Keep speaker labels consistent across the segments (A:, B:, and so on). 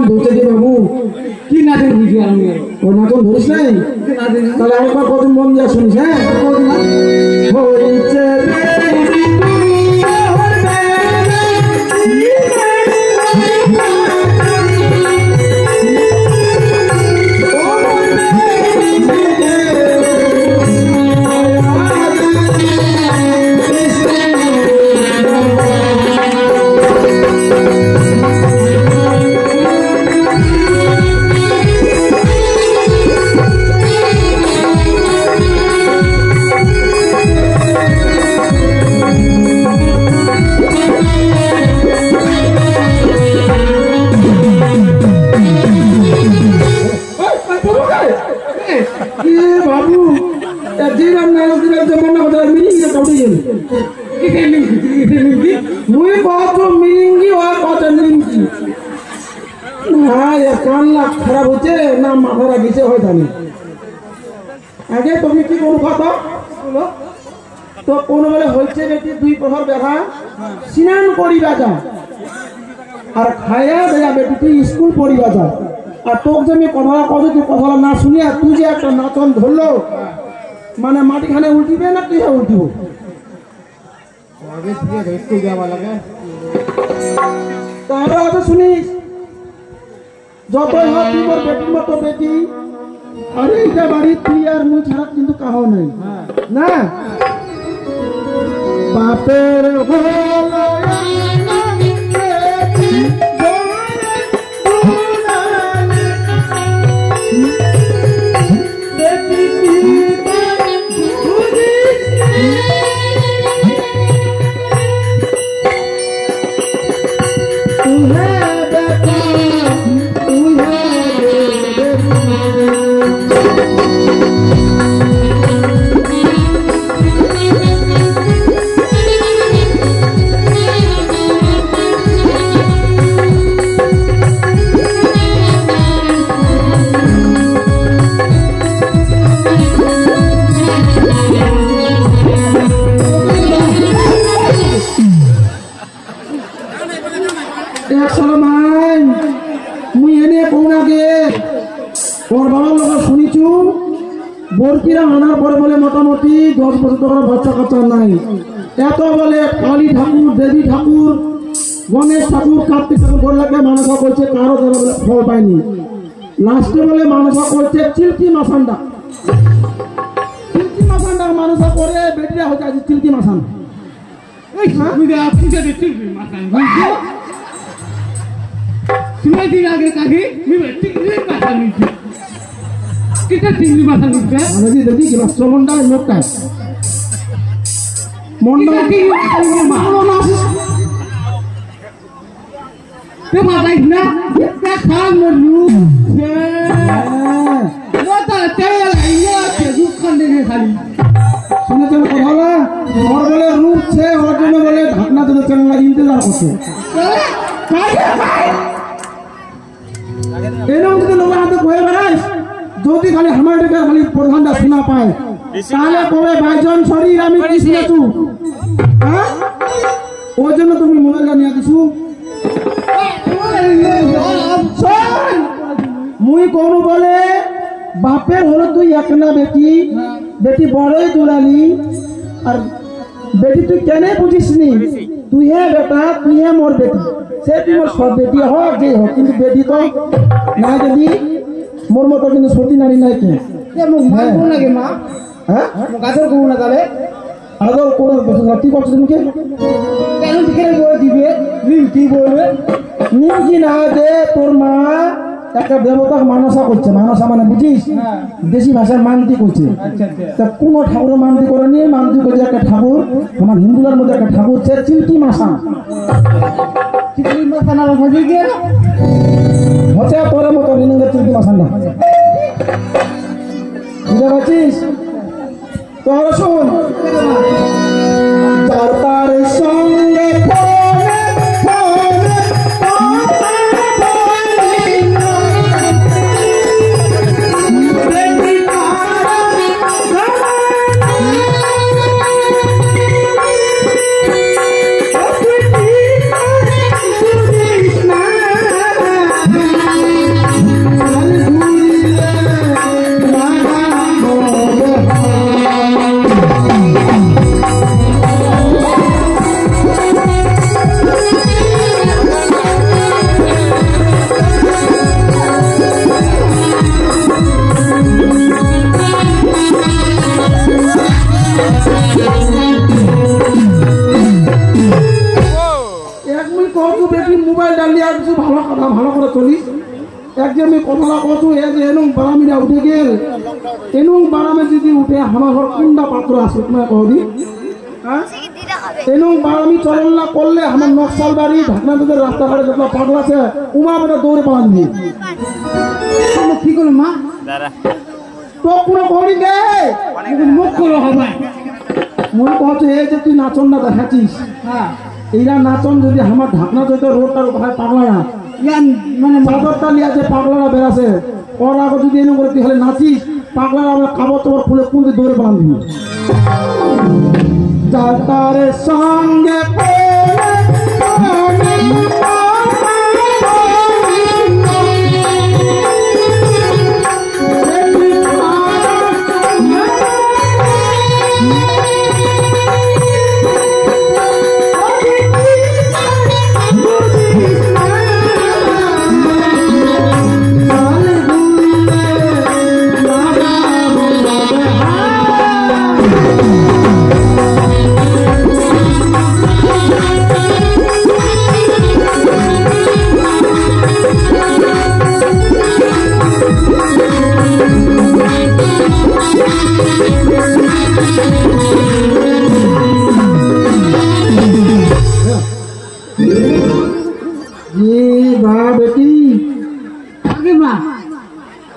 A: ধরছে যে বাবু
B: কি নাচন বুঝি আমি
A: ও নাচন ধরিস নাই তাহলে আরেকবার প্রথম মন যা শুনিস হ্যাঁ হইছে খারাপ হচ্ছে না মাথাটা গেছে হয় জানি আগে তুমি কি কোনো কথা তো কোনো বলে হয়েছে বেটি দুই প্রহর দেখা স্নান করিবা যা আর খাইয়া দেয়া বেটি তুই স্কুল পড়িবা যা আর তোকে যে আমি কথা কত তুই কথা না শুনিয়া তুই যে একটা নাচন ধরলো মানে মাটিখানে উল্টিবে না তুই উল্টিব তাহলে কথা শুনিস যতই হোক তুই তোর বেটির মতো বেটি আর এইটা বাড়ি তুই আর মুই ছাড়া কিন্তু কাহো নাই না বাপের বর্কিরা আনার পরে বলে মোটামুটি 10 বছর ধরে বাচ্চা কাচ্চা নাই এত বলে কালী ঠাকুর দেবী ঠাকুর গণেশ ঠাকুর কার্তিক ঠাকুর বললাকে মানসা করছে কারো যারা বলে ফল পায়নি লাস্টে বলে মানসা করছে চিল্কি মাসান্ডা মানসা করে বেটিরা হচ্ছে আজ চিল্কি মাসান
B: দিন আগে কাকি kita tinggi masa juga.
A: Mana sih tadi jelas Monda Monda. Monda tinggi mana nasi? Dia makai na, dia kan melu. Mata cewek lainnya kejukan dengan kali. Sudah jangan kepala. Orang boleh root se, orang boleh ढकना तो चलने लगी इंतजार करते. Ini untuk लोग यहाँ तक कोई बरास. যদি খালি আমার খালি প্রধানটা শোনা পায় তাহলে কবে ভাইজন শরীর আমি কি শুনেছু হ্যাঁ ওই জন্য তুমি মোবাইলটা নিয়ে দিছু মুই কোন বলে বাপের হলো তুই একনা বেটি বেটি বড়ই দুলালি আর বেটি তুই কেন বুঝিসনি তুই হে বেটা তুই হে মোর বেটি সে তুই মোর সব বেটি হোক যে হোক কিন্তু বেটি তো না যদি মোর মতো কিন্তু সতী নারী নাই কে লাগে মা হ্যাঁ গাছের কোন না যাবে আদর কোন কি করছো তুমি কেন দিকে বলে দিবে কি বলবে নিমকি না দে তোর মা একটা দেবতা মানসা করছে মানসা মানে বুঝিস দেশি ভাষায় মানতি করছে তা কোন ঠাকুর মানতি করে নিয়ে মানতি করছে একটা ঠাকুর আমার হিন্দুদের মধ্যে একটা ঠাকুর হচ্ছে চিল্কি মাসা চিল্কি মাসা না বুঝি গিয়ে হচ্ছে তোর মতো রিনিংয়ের চিল্কি মাসা না বুঝতে পারছিস তোর শোন যার তার সঙ্গে বলি আর কিছু ভালো কথা ভালো করে চলিস এক যে আমি কথাটা কত এ যে এনুং বারামিরা উঠে গেল এনুং বারামে যদি উঠে আমার ঘর কোনটা পাত্র আসে তোমার কদি হ্যাঁ এনুং বারামি চলন না করলে আমার নকশাল বাড়ি ঢাকনা তোদের রাস্তাঘাটে যত পাগলা আছে উমা বেটা দৌড়ে পালান দিয়ে
B: কি করলো মা
A: তো কোনো করি গে
B: মুখ করো হবে
A: মনে করছে এই যে তুই নাচন না দেখাচ্ছিস
B: হ্যাঁ
A: এইরা নাচন যদি আমার ঢাকনা যদি রোডটার ভাই পাগলা না
B: ইয়ান মানে
A: চাদরটা নিয়ে যে পাগলারা বেরাছে ওর আগে যদি এনে করে তুই হলে নাচিস পাগলারা আমরা কাপড় তোমার ফুলে কুঁড়ে দৌড়ে পালান দিবি যাতার সঙ্গে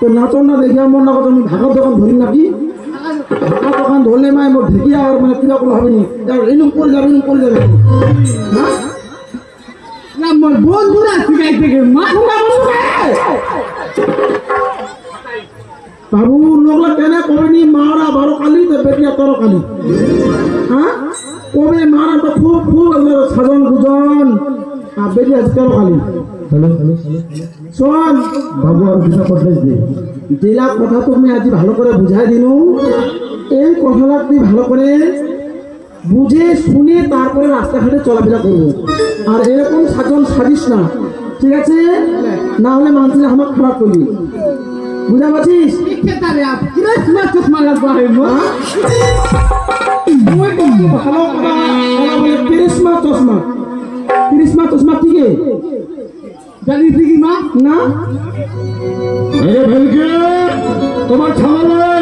A: তো নাচন না দেখে আমার না কথা আমি ঢাকার দোকান ধরি নাকি ঢাকার দোকান ধরলে মাই মোর ঢেকিয়া আর মানে কিরকম হবে নি এরকম করে যাবে হ্যাঁ
B: আমার বন্ধুরা শিখাই থেকে মা
A: বাবু লোকলা কেন কবেনি মারা 12 কালি তো বেটিয়া 13 কালি হ্যাঁ কবে মারা তো খুব খুব সাজন গুজন আর বেটিয়া 13 কালি শোন বাবু আর দুটা কথা দে যেলা কথা তুমি আজ ভালো করে বুঝাই দিনু এই কথাটা তুই ভালো করে বুঝে শুনে তারপরে রাস্তাঘাটে চলাফেরা করবো আর এরকম সাজন সাজিস না ঠিক আছে না হলে মানুষের আমার খারাপ করবি বুঝা পাচ্ছিস
B: চশমা লাগবো
A: ভালো কথা বলে ক্রিসমাস চশমা ঠিক
B: জানি কি মা
A: না
C: তোমার ছাড়ালে